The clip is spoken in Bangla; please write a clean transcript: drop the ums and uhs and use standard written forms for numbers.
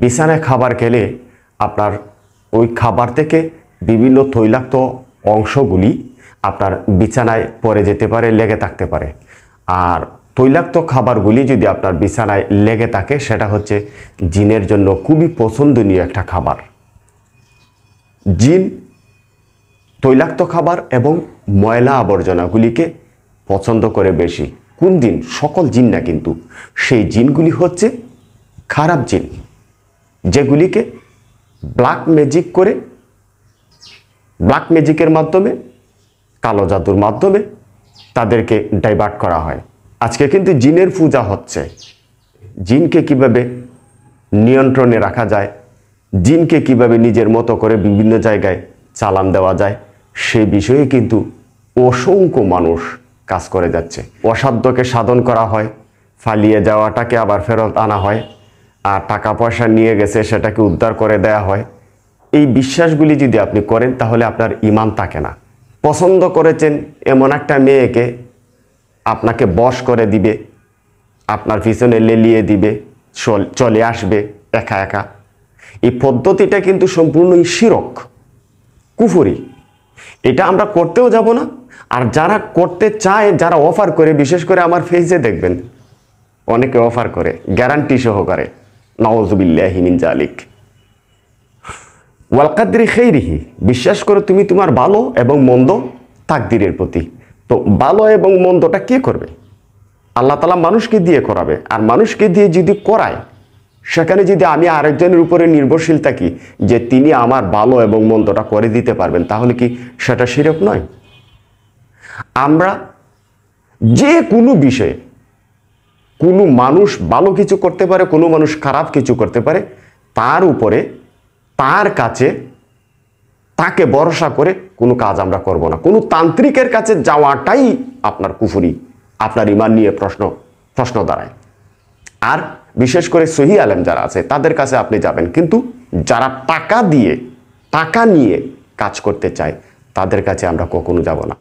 বিছানায় খাবার খেলে আপনার ওই খাবার থেকে বিভিন্ন তৈলাক্ত অংশগুলি আপনার বিছানায় পড়ে যেতে পারে, লেগে থাকতে পারে। আর তৈলাক্ত খাবারগুলি যদি আপনার বিছানায় লেগে থাকে সেটা হচ্ছে জিনের জন্য খুবই পছন্দনীয় একটা খাবার। জিন তৈলাক্ত খাবার এবং ময়লা আবর্জনাগুলিকে পছন্দ করে বেশি। কোন জিন? সকল জিন না, কিন্তু সেই জিনগুলি হচ্ছে খারাপ জিন, যেগুলিকে ব্ল্যাক ম্যাজিকের মাধ্যমে, কালো জাদুর মাধ্যমে তাদেরকে ডাইভার্ট করা হয়। আজকে কিন্তু জিনের পূজা হচ্ছে। জিনকে কিভাবে নিয়ন্ত্রণে রাখা যায়, জিনকে কিভাবে নিজের মতো করে বিভিন্ন জায়গায় চালান দেওয়া যায়, সে বিষয়ে কিন্তু অসংখ্য মানুষ কাজ করে যাচ্ছে। অসাধ্যকে সাধন করা হয়, ফালিয়ে যাওয়াটাকে আবার ফেরত আনা হয়, আর টাকা পয়সা নিয়ে গেছে সেটাকে উদ্ধার করে দেয়া হয়। এই বিশ্বাসগুলি যদি আপনি করেন তাহলে আপনার ঈমান থাকে না। পছন্দ করেছেন এমন একটা মেয়েকে, আপনাকে বশ করে দিবে, আপনার পিছনে লেলিয়ে দিবে, চলে আসবে একা একা। এই পদ্ধতিটা কিন্তু সম্পূর্ণই শিরক, কুফরি। এটা আমরা করতেও যাব না। আর যারা করতে চায়, যারা অফার করে, বিশেষ করে আমার ফেসে দেখবেন অনেকে অফার করে গ্যারান্টি সহকারে, নাউযুবিল্লাহি মিন যালিক। ওয়াল কাদরি খাইরিহি, বিশ্বাস করো তুমি তোমার ভালো এবং মন্দ তাকদিরের প্রতি। তো ভালো এবং মন্দটা কে করবে? আল্লাহ তাআলা মানুষকে দিয়ে করাবে। আর মানুষকে দিয়ে যদি করায়, সেখানে যদি আমি আরেকজনের উপরে নির্ভরশীল থাকি যে তিনি আমার ভালো এবং মন্দটা করে দিতে পারবেন, তাহলে কি সেটা শিরক নয়? আমরা যে কোনো বিষয়ে, কোনো মানুষ ভালো কিছু করতে পারে, কোনো মানুষ খারাপ কিছু করতে পারে, তার উপরে, তার কাছে, তাকে ভরসা করে কোনো কাজ আমরা করব না। কোনো তান্ত্রিকের কাছে যাওয়াটাই আপনার কুফরি, আপনার ঈমান নিয়ে প্রশ্ন দাঁড়ায়। আর বিশেষ করে সহি আলেম যারা আছে তাদের কাছে আপনি যাবেন, কিন্তু যারা টাকা নিয়ে কাজ করতে চায় তাদের কাছে আমরা কখনো যাব না।